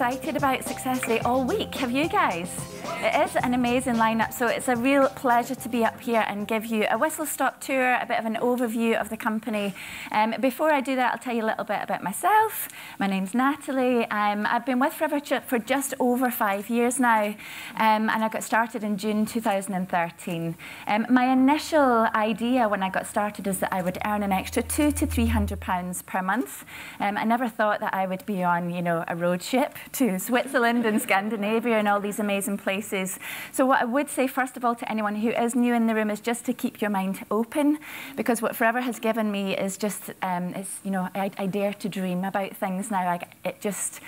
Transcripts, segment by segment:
excited about Success Day all week. Have you guys? It is an amazing lineup, so it's a real pleasure to be up here and give you a whistle-stop tour, a bit of an overview of the company. Before I do that, I'll tell you a little bit about myself. My name's Natalie. I've been with Forever for just over 5 years now, and I got started in June 2013. My initial idea when I got started is that I would earn an extra £200 to £300 per month. I never thought that I would be on, a road ship to Switzerland and Scandinavia and all these amazing places. So what I would say, first of all, to anyone who is new in the room is just to keep your mind open, because what Forever has given me is just, I dare to dream about things now. Just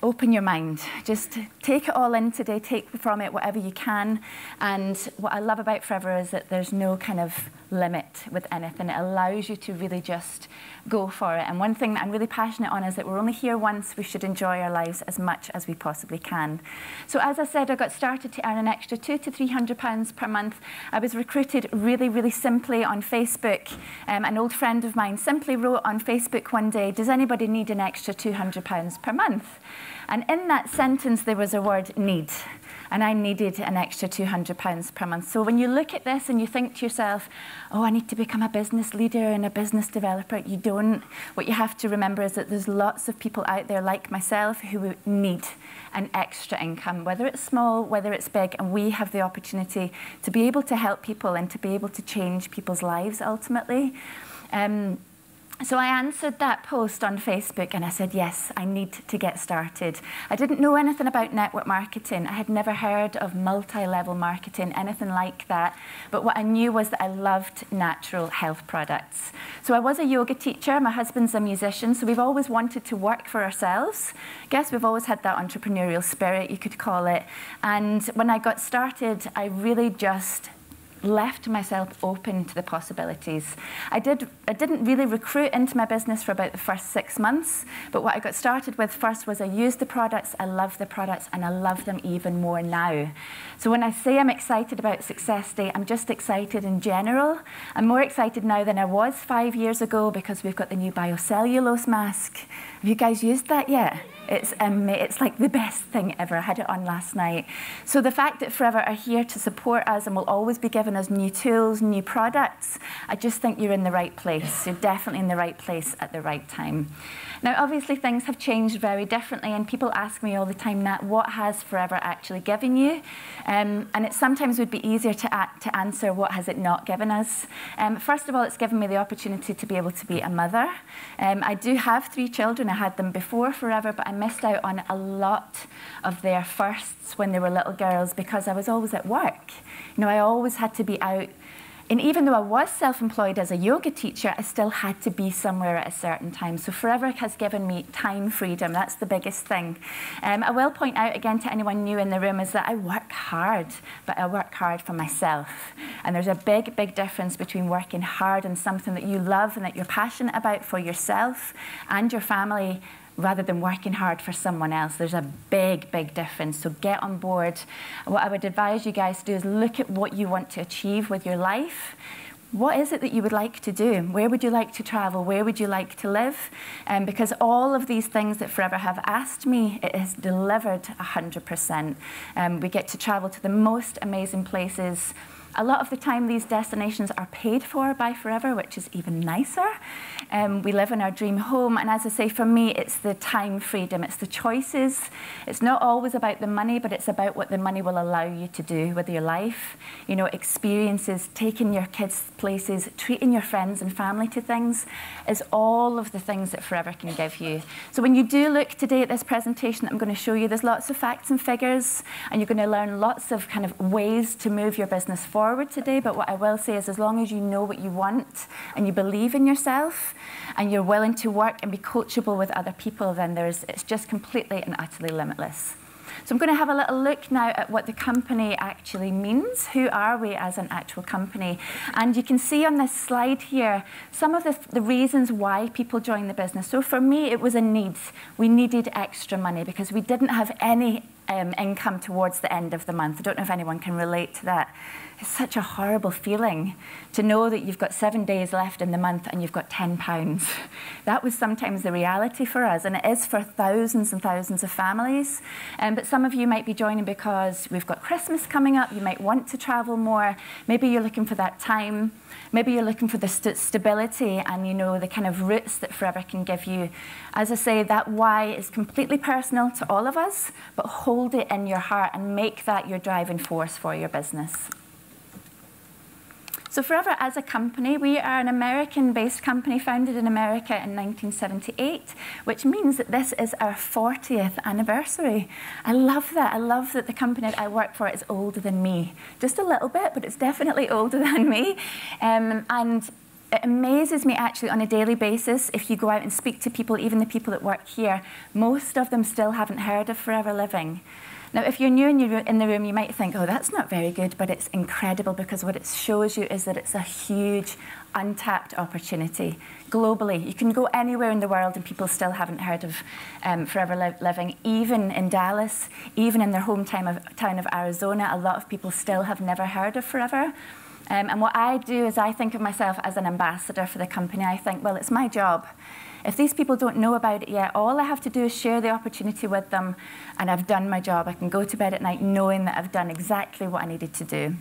open your mind. Just take it all in today, take from it whatever you can. And what I love about Forever is that there's no kind of limit with anything. It allows you to really just go for it. And one thing that I'm really passionate on is that we're only here once. We should enjoy our lives as much as we possibly can. So as I said, I got started to earn an extra £200 to £300 per month. I was recruited really, really simply on Facebook. An old friend of mine simply wrote on Facebook one day, "Does anybody need an extra £200 per month?" And in that sentence, there was a word need. And I needed an extra £200 per month. So when you look at this and you think to yourself, oh, I need to become a business leader and a business developer, you don't. What you have to remember is that there's lots of people out there like myself who need an extra income, whether it's small, whether it's big, and we have the opportunity to be able to help people and to be able to change people's lives ultimately. So I answered that post on Facebook and I said, yes, I need to get started. I didn't know anything about network marketing. I had never heard of multi-level marketing, anything like that. But what I knew was that I loved natural health products. So I was a yoga teacher. My husband's a musician. So we've always wanted to work for ourselves. I guess we've always had that entrepreneurial spirit, you could call it. And when I got started, I really just left myself open to the possibilities. I didn't really recruit into my business for about the first 6 months, but what I got started with first was I used the products, I love the products, and I love them even more now. So when I say I'm excited about Success Day, I'm just excited in general. I'm more excited now than I was 5 years ago because we've got the new biocellulose mask. Have you guys used that yet? It's like the best thing ever. I had it on last night. So the fact that Forever are here to support us and will always be giving us new tools, new products, I just think you're in the right place. You're definitely in the right place at the right time. Now, obviously, things have changed very differently, and people ask me all the time, Nat, what has Forever actually given you? And it sometimes would be easier to answer, what has it not given us? First of all, it's given me the opportunity to be able to be a mother. I do have 3 children. I had them before Forever, but I missed out on a lot of their firsts when they were little girls because I was always at work. I always had to be out. And even though I was self-employed as a yoga teacher, I still had to be somewhere at a certain time. So Forever has given me time freedom. That's the biggest thing. I will point out again to anyone new in the room is that I work hard, but I work hard for myself. And there's a big, big difference between working hard on something that you love and that you're passionate about for yourself and your family, rather than working hard for someone else. There's a big, big difference. So get on board. What I would advise you guys to do is look at what you want to achieve with your life. What is it that you would like to do? Where would you like to travel? Where would you like to live? Because all of these things that Forever have asked me, it has delivered 100%. We get to travel to the most amazing places. A lot of the time, these destinations are paid for by Forever, which is even nicer. We live in our dream home, and as I say, for me, it's the time freedom, it's the choices. It's not always about the money, but it's about what the money will allow you to do with your life. Experiences, taking your kids places, treating your friends and family to things, is all of the things that Forever can give you. So when you do look today at this presentation that I'm going to show you, there's lots of facts and figures, and you're going to learn lots of kind of ways to move your business forward today. But what I will say is, as long as you know what you want and you believe in yourself and you're willing to work and be coachable with other people, then it's just completely and utterly limitless. So I'm going to have a little look now at what the company actually means. Who are we as an actual company? And you can see on this slide here some of the reasons why people join the business. So for me, it was a need. We needed extra money because we didn't have any income towards the end of the month. I don't know if anyone can relate to that. It's such a horrible feeling to know that you've got 7 days left in the month and you've got £10. That was sometimes the reality for us, and it is for thousands and thousands of families. But some of you might be joining because we've got Christmas coming up. You might want to travel more. Maybe you're looking for that time. Maybe you're looking for the stability and, you know, the kind of roots that Forever can give you. As I say, that why is completely personal to all of us, but hold it in your heart and make that your driving force for your business. So Forever as a company, we are an American-based company founded in America in 1978, which means that this is our 40th anniversary. I love that. I love that the company that I work for is older than me. Just a little bit, but it's definitely older than me. And it amazes me actually on a daily basis, if you go out and speak to people, even the people that work here, most of them still haven't heard of Forever Living. Now, if you're new in the room, you might think, oh, that's not very good, but it's incredible because what it shows you is that it's a huge, untapped opportunity globally. You can go anywhere in the world and people still haven't heard of Forever Living. Even in Dallas, even in their town of Arizona, a lot of people still have never heard of Forever. And what I do is I think of myself as an ambassador for the company. I think, well, it's my job. If these people don't know about it yet, all I have to do is share the opportunity with them, and I've done my job. I can go to bed at night knowing that I've done exactly what I needed to do.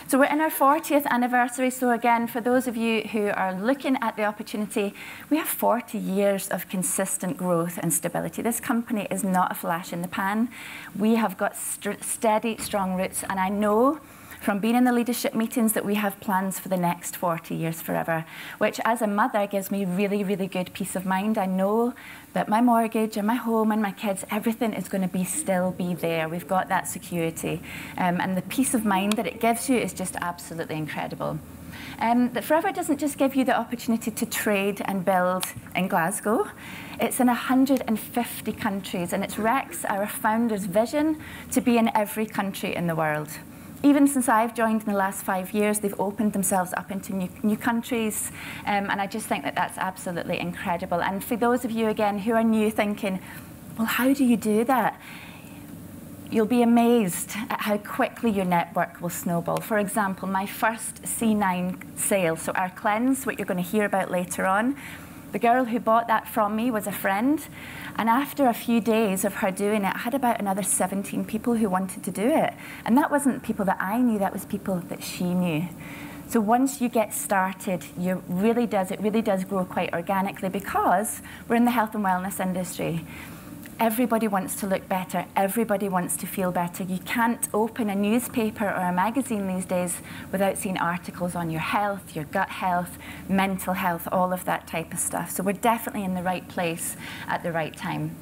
So we're in our 40th anniversary. So again, for those of you who are looking at the opportunity, we have 40 years of consistent growth and stability. This company is not a flash in the pan. We have got steady, strong roots, and I know from being in the leadership meetings that we have plans for the next 40 years forever, which as a mother gives me really, really good peace of mind. I know that my mortgage and my home and my kids, everything is going to still be there. We've got that security. And the peace of mind that it gives you is just absolutely incredible. That Forever doesn't just give you the opportunity to trade and build in Glasgow. It's in 150 countries, and it's Rex, our founder's vision, to be in every country in the world. Even since I've joined in the last 5 years, they've opened themselves up into new countries, and I just think that that's absolutely incredible. And for those of you, again, who are new thinking, well, how do you do that? You'll be amazed at how quickly your network will snowball. For example, my first C9 sale, so our cleanse, what you're going to hear about later on, the girl who bought that from me was a friend, and after a few days of her doing it, I had about another 17 people who wanted to do it. And that wasn't people that I knew, that was people that she knew. So once you get started, it really does grow quite organically, because we're in the health and wellness industry. Everybody wants to look better. Everybody wants to feel better. You can't open a newspaper or a magazine these days without seeing articles on your health, your gut health, mental health, all of that type of stuff. So we're definitely in the right place at the right time.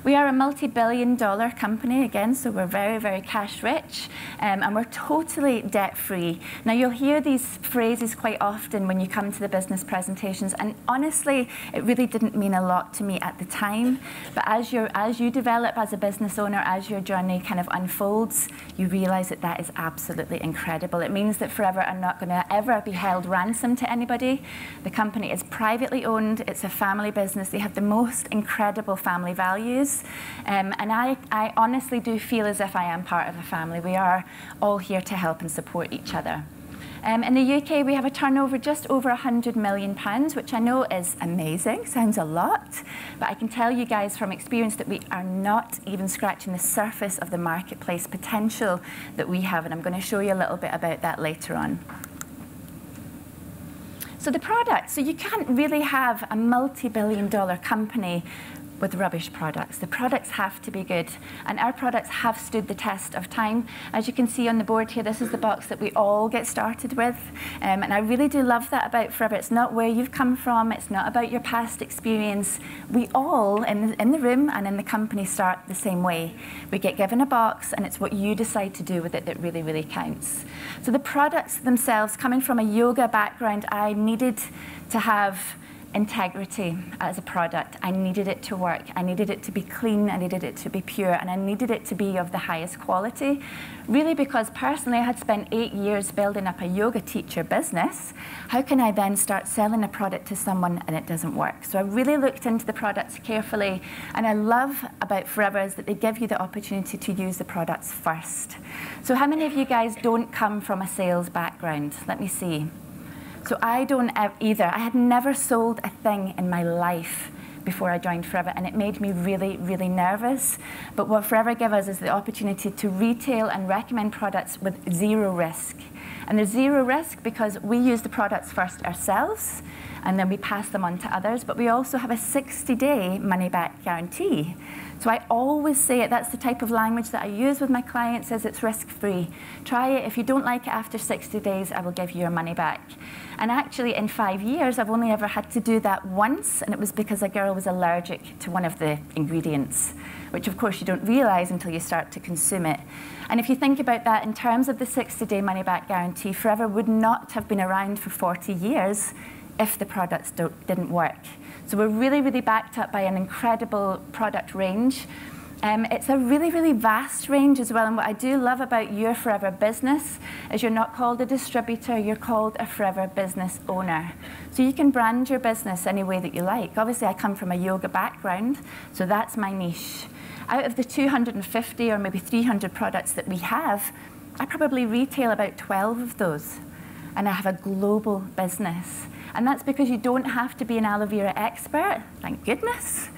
We are a multi-billion-dollar company, again, so we're very, very cash-rich, and we're totally debt-free. Now, you'll hear these phrases quite often when you come to the business presentations, and honestly, it really didn't mean a lot to me at the time, but as you develop as a business owner, as your journey kind of unfolds, you realize that that is absolutely incredible. It means that Forever are not going to ever be held ransom to anybody. The company is privately owned. It's a family business. They have the most incredible family values. And I honestly do feel as if I am part of a family. We are all here to help and support each other. In the UK, we have a turnover just over £100 million, which I know is amazing, sounds a lot, but I can tell you guys from experience that we are not even scratching the surface of the marketplace potential that we have, and I'm going to show you a little bit about that later on. So the product, so you can't really have a multi-billion-dollar company with rubbish products. The products have to be good, and our products have stood the test of time. As you can see on the board here, this is the box that we all get started with, and I really do love that about Forever. It's not where you've come from, it's not about your past experience. We all, in the room and in the company, start the same way. We get given a box, and it's what you decide to do with it that really, really counts. So the products themselves, coming from a yoga background, I needed to have integrity as a product. I needed it to work. I needed it to be clean. I needed it to be pure. And I needed it to be of the highest quality. Really, because personally I had spent 8 years building up a yoga teacher business. How can I then start selling a product to someone and it doesn't work? So I really looked into the products carefully. And I love about Forever is that they give you the opportunity to use the products first. So how many of you guys don't come from a sales background? Let me see. So I don't either. I had never sold a thing in my life before I joined Forever, and it made me really, really nervous. But what Forever gave us is the opportunity to retail and recommend products with zero risk. And there's zero risk because we use the products first ourselves, and then we pass them on to others, but we also have a 60-day money-back guarantee. So I always say it, that's the type of language that I use with my clients, is it's risk-free. Try it. If you don't like it after 60 days, I will give you your money back. And actually, in 5 years, I've only ever had to do that once, and it was because a girl was allergic to one of the ingredients, which of course you don't realize until you start to consume it. And if you think about that in terms of the 60-day money-back guarantee, Forever would not have been around for 40 years if the products didn't work. So we're really, really backed up by an incredible product range. It's a really, really vast range as well. And what I do love about your Forever business is you're not called a distributor, you're called a Forever business owner. So you can brand your business any way that you like. Obviously, I come from a yoga background, so that's my niche. Out of the 250 or maybe 300 products that we have, I probably retail about 12 of those. And I have a global business. And that's because you don't have to be an aloe vera expert, thank goodness.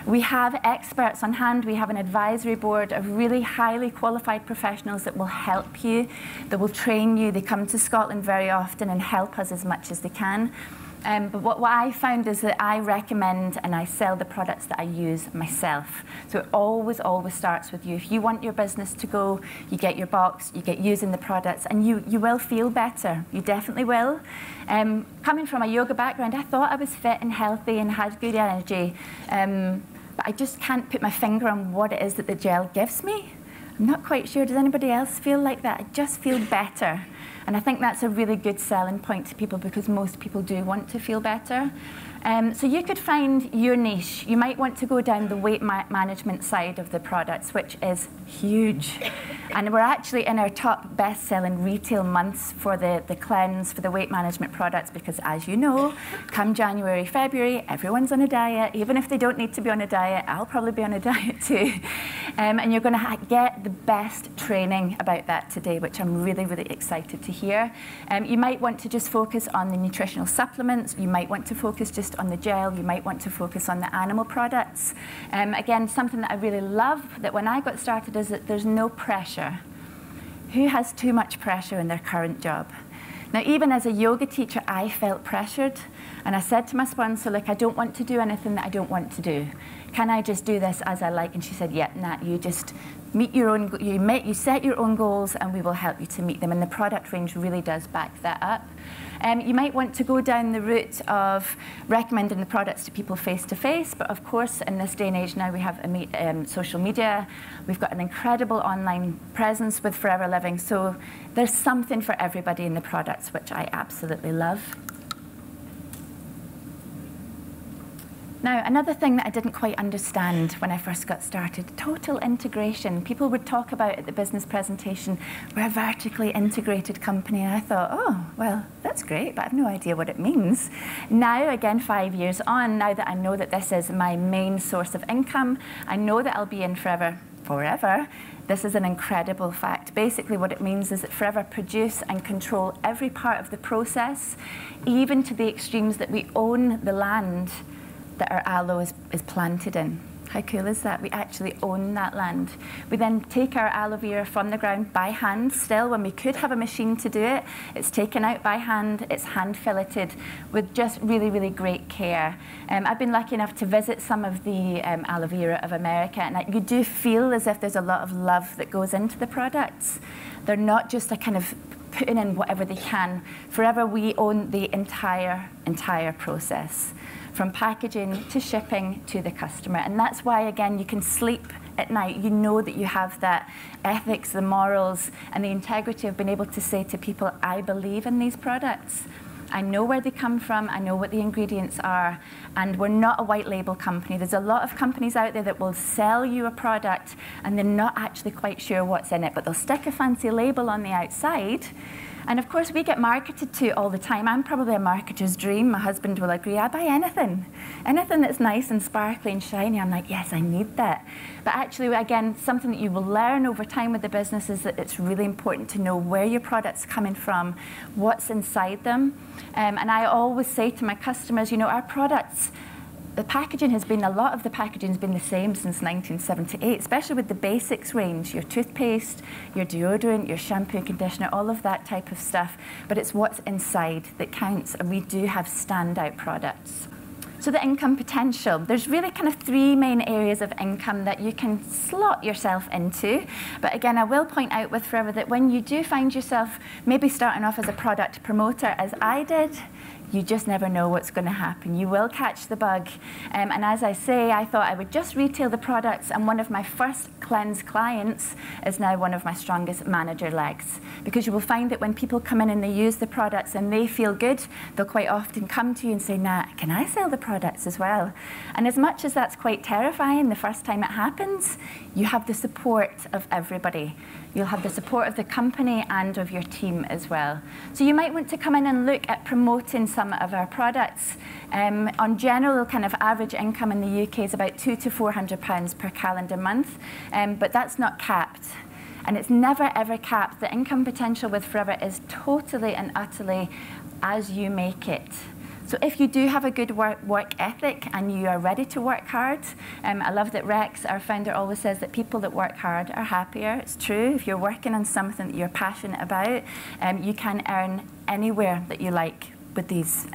We have experts on hand. We have an advisory board of really highly qualified professionals that will help you, that will train you. They come to Scotland very often and help us as much as they can. But what I found is that I recommend and I sell the products that I use myself. So it always, always starts with you. If you want your business to go, you get your box, you get using the products, and you will feel better. You definitely will. Coming from a yoga background, I thought I was fit and healthy and had good energy. But I just can't put my finger on what it is that the gel gives me. I'm not quite sure. Does anybody else feel like that? I just feel better. And I think that's a really good selling point to people because most people do want to feel better. So you could find your niche. You might want to go down the weight management side of the products, which is huge. And we're actually in our top best-selling retail months for the cleanse, for the weight management products, because as you know, come January, February, everyone's on a diet. Even if they don't need to be on a diet, I'll probably be on a diet too. And you're going to get the best training about that today, which I'm really, really excited to hear. You might want to just focus on the nutritional supplements. You might want to focus just on the gel. You might want to focus on the animal products. Again, something that I really love that when I got started is that there's no pressure. Who has too much pressure in their current job? Now, even as a yoga teacher, I felt pressured. And I said to my sponsor, look, I don't want to do anything that I don't want to do. Can I just do this as I like? And she said, yeah, Nat, you just meet your own, you set your own goals and we will help you to meet them. And the product range really does back that up. You might want to go down the route of recommending the products to people face-to-face, but of course, in this day and age now, we have social media. We've got an incredible online presence with Forever Living, so there's something for everybody in the products, which I absolutely love. Now, another thing that I didn't quite understand when I first got started, total integration. People would talk about at the business presentation, we're a vertically integrated company. And I thought, oh, well, that's great, but I have no idea what it means. Now, again, 5 years on, now that I know that this is my main source of income, I know that I'll be in forever. This is an incredible fact. Basically, what it means is that Forever produce and control every part of the process, even to the extremes that we own the land that our aloe is planted in. How cool is that? We actually own that land. We then take our aloe vera from the ground by hand still, when we could have a machine to do it. It's taken out by hand, it's hand filleted with just really, really great care. I've been lucky enough to visit some of the aloe vera of America, and you do feel as if there's a lot of love that goes into the products. They're not just a kind of putting in whatever they can. Forever, we own the entire process, from packaging to shipping to the customer. And that's why, again, you can sleep at night. You know that you have that ethics, the morals, and the integrity of being able to say to people, I believe in these products. I know where they come from, I know what the ingredients are, and we're not a white label company. There's a lot of companies out there that will sell you a product and they're not actually quite sure what's in it, but they'll stick a fancy label on the outside. And of course, we get marketed to all the time. I'm probably a marketer's dream. My husband will agree. I buy anything. Anything that's nice and sparkly and shiny, I'm like, yes, I need that. But actually, again, something that you will learn over time with the business is that it's really important to know where your product's coming from, what's inside them. And I always say to my customers, you know, our products, the packaging has been, a lot of the packaging has been the same since 1978, especially with the basics range, your toothpaste, your deodorant, your shampoo and conditioner, all of that type of stuff. But it's what's inside that counts, and we do have standout products. So the income potential, there's really kind of three main areas of income that you can slot yourself into. But again, I will point out with Forever that when you do find yourself maybe starting off as a product promoter, as I did, you just never know what's going to happen. You will catch the bug. And as I say, I thought I would just retail the products, and one of my first cleanse clients is now one of my strongest manager legs. Because you will find that when people come in and they use the products and they feel good, they'll quite often come to you and say, Nat, can I sell the products as well? And as much as that's quite terrifying the first time it happens, you have the support of everybody. You'll have the support of the company and of your team as well. So you might want to come in and look at promoting some of our products. On general, kind of average income in the UK is about £200 to £400 per calendar month, but that's not capped. And it's never ever capped. The income potential with Forever is totally and utterly as you make it. So if you do have a good work ethic and you are ready to work hard, I love that Rex, our founder, always says that people that work hard are happier. It's true. If you're working on something that you're passionate about, you can earn anywhere that you like with these.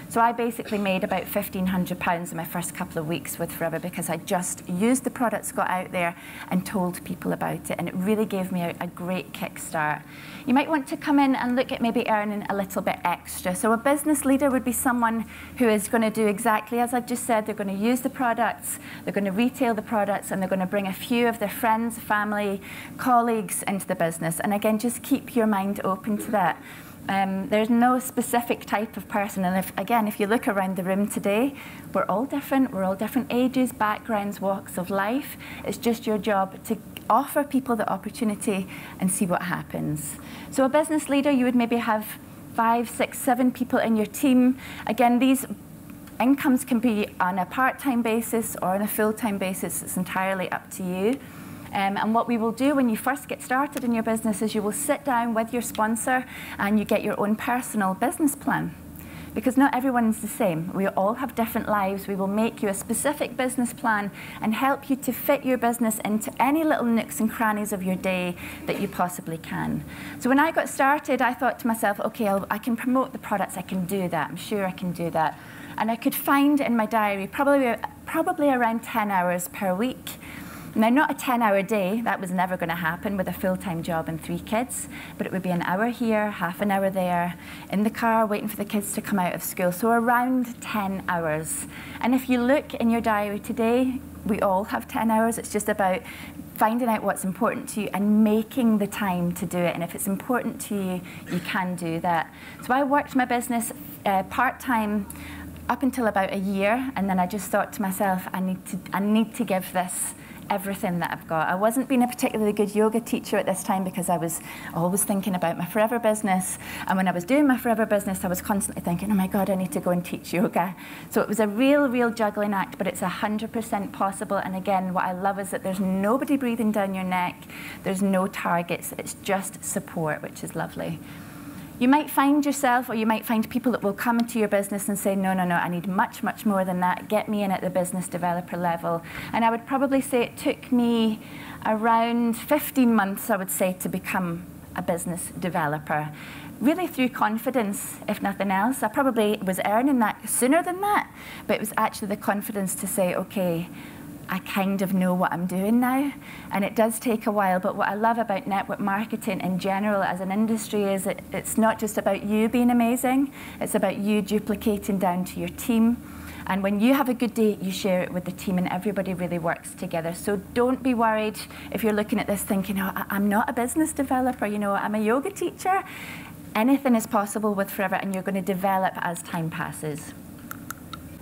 So I basically made about £1,500 in my first couple of weeks with Forever because I just used the products, got out there and told people about it, and it really gave me a great kickstart. You might want to come in and look at maybe earning a little bit extra. So a business leader would be someone who is going to do exactly as I've just said. They're going to use the products, they're going to retail the products, and they're going to bring a few of their friends, family, colleagues into the business. And again, just keep your mind open to that. There's no specific type of person, and if you look around the room today, we're all different ages, backgrounds, walks of life. It's just your job to offer people the opportunity and see what happens. So a business leader, you would maybe have 5, 6, 7 people in your team. Again, these incomes can be on a part-time basis or on a full-time basis. It's entirely up to you. And what we will do when you first get started in your business is you will sit down with your sponsor and you get your own personal business plan. Because not everyone's the same. We all have different lives. We will make you a specific business plan and help you to fit your business into any little nooks and crannies of your day that you possibly can. So when I got started, I thought to myself, okay, I can promote the products, I can do that, I'm sure I can do that. And I could find in my diary probably around 10 hours per week. Now, not a 10-hour day, that was never going to happen with a full-time job and 3 kids, but it would be an hour here, half an hour there, in the car waiting for the kids to come out of school, so around 10 hours. And if you look in your diary today, we all have 10 hours. It's just about finding out what's important to you and making the time to do it. And if it's important to you, you can do that. So I worked my business part-time up until about a year, and then I just thought to myself, I need to give this everything that I've got. I wasn't being a particularly good yoga teacher at this time because I was always thinking about my Forever business. And when I was doing my Forever business, I was constantly thinking, oh my God, I need to go and teach yoga. So it was a real juggling act, but it's 100% possible. And again, what I love is that there's nobody breathing down your neck. There's no targets. It's just support, which is lovely. You might find yourself, or you might find people that will come into your business and say, no, I need much more than that. Get me in at the business developer level. And I would probably say it took me around 15 months, I would say, to become a business developer. Really through confidence, if nothing else. I probably was earning that sooner than that, but it was actually the confidence to say, okay, I kind of know what I'm doing now, and it does take a while. But what I love about network marketing in general as an industry is that it's not just about you being amazing, it's about you duplicating down to your team. And when you have a good day, you share it with the team, and everybody really works together. So don't be worried if you're looking at this thinking, oh, I'm not a business developer, you know, I'm a yoga teacher. Anything is possible with Forever, and you're going to develop as time passes.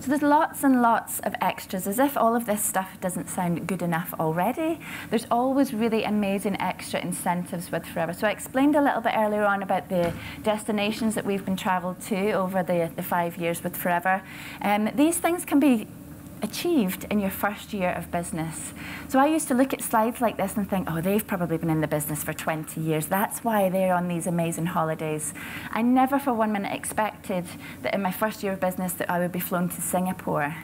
So there's lots and lots of extras, as if all of this stuff doesn't sound good enough already. There's always really amazing extra incentives with Forever. So I explained a little bit earlier on about the destinations that we've been traveled to over the 5 years with Forever. These things can be achieved in your first year of business. So I used to look at slides like this and think, oh, they've probably been in the business for 20 years. That's why they're on these amazing holidays. I never for 1 minute expected that in my first year of business that I would be flown to Singapore.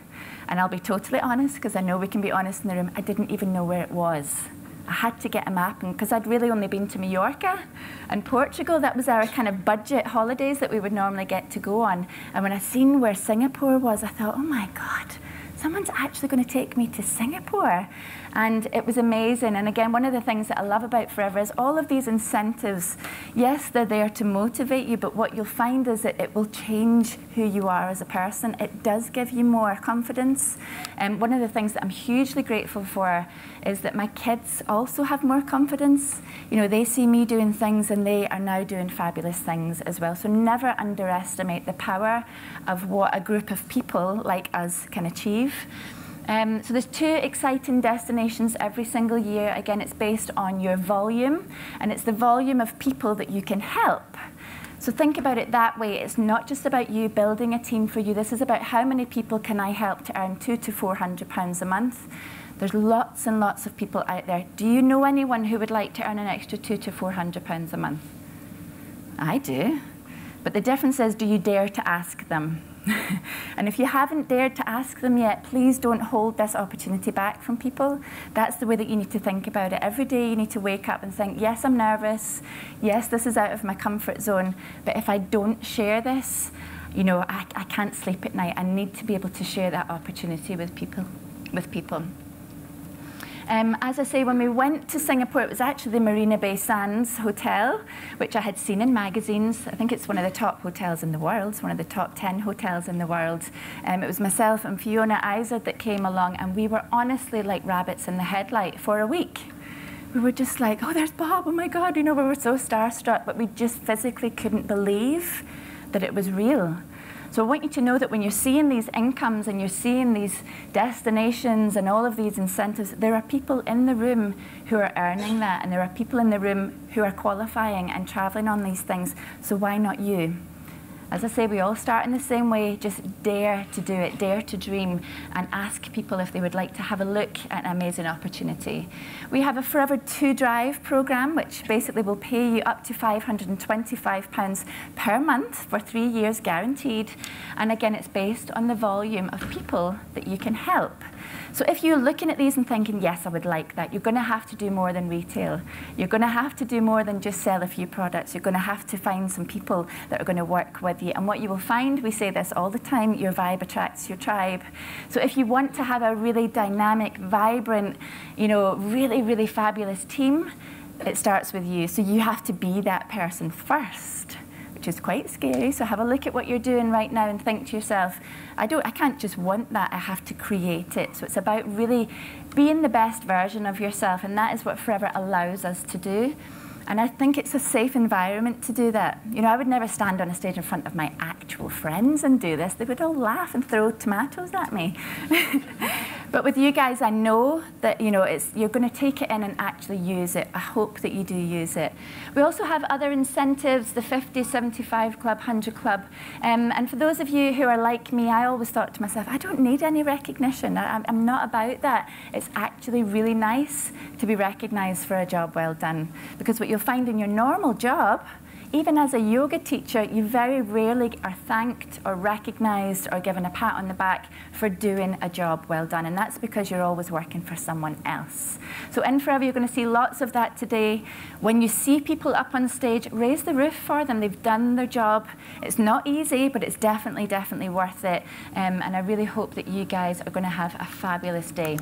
And I'll be totally honest, because I know we can be honest in the room, I didn't even know where it was. I had to get a map, and because I'd really only been to Mallorca and Portugal, that was our kind of budget holidays that we would normally get to go on. And when I seen where Singapore was, I thought, oh my God, someone's actually going to take me to Singapore. And it was amazing. And again, one of the things that I love about Forever is all of these incentives. Yes, they're there to motivate you, but what you'll find is that it will change who you are as a person. It does give you more confidence. And one of the things that I'm hugely grateful for is that my kids also have more confidence. You know, they see me doing things and they are now doing fabulous things as well. So never underestimate the power of what a group of people like us can achieve. So there's 2 exciting destinations every single year. Again, it's based on your volume, and it's the volume of people that you can help. So think about it that way. It's not just about you building a team for you. This is about how many people can I help to earn £200 to £400 a month. There's lots and lots of people out there. Do you know anyone who would like to earn an extra £200 to £400 a month? I do. But the difference is, do you dare to ask them? And if you haven't dared to ask them yet, please don't hold this opportunity back from people. That's the way that you need to think about it. Every day you need to wake up and think, yes, I'm nervous. Yes, this is out of my comfort zone. But if I don't share this, you know, I can't sleep at night. I need to be able to share that opportunity with people. As I say, when we went to Singapore, it was actually the Marina Bay Sands Hotel, which I had seen in magazines. I think it's one of the top hotels in the world. It's one of the top 10 hotels in the world. It was myself and Fiona Izard that came along, and we were honestly like rabbits in the headlight for a week. We were just like, oh, there's Bob, oh my God, you know, we were so starstruck, but we just physically couldn't believe that it was real. So I want you to know that when you're seeing these incomes and you're seeing these destinations and all of these incentives, there are people in the room who are earning that, and there are people in the room who are qualifying and traveling on these things. So why not you? As I say, we all start in the same way. Just dare to do it, dare to dream, and ask people if they would like to have a look at an amazing opportunity. We have a Forever 2 Drive program, which basically will pay you up to £525 per month for 3 years guaranteed. And again, it's based on the volume of people that you can help. So if you're looking at these and thinking, yes, I would like that, you're going to have to do more than retail. You're going to have to do more than just sell a few products. You're going to have to find some people that are going to work with you. And what you will find, we say this all the time, your vibe attracts your tribe. So if you want to have a really dynamic, vibrant, you know, really, really fabulous team, it starts with you. So you have to be that person first, which is quite scary. So have a look at what you're doing right now and think to yourself, I can't just want that, I have to create it. So it's about really being the best version of yourself, and that is what Forever allows us to do. And I think it's a safe environment to do that. You know, I would never stand on a stage in front of my actual friends and do this. They would all laugh and throw tomatoes at me. But with you guys, I know that, you know, you're going to take it in and actually use it. I hope that you do use it. We also have other incentives, the 50, 75 Club, 100 Club. And for those of you who are like me, I always thought to myself, I don't need any recognition. I'm not about that. It's actually really nice to be recognized for a job well done. Because what you'll find in your normal job, even as a yoga teacher, you very rarely are thanked or recognized or given a pat on the back for doing a job well done. And that's because you're always working for someone else. So in Forever, you're going to see lots of that today. When you see people up on stage, raise the roof for them. They've done their job. It's not easy, but it's definitely, definitely worth it. And I really hope that you guys are going to have a fabulous day.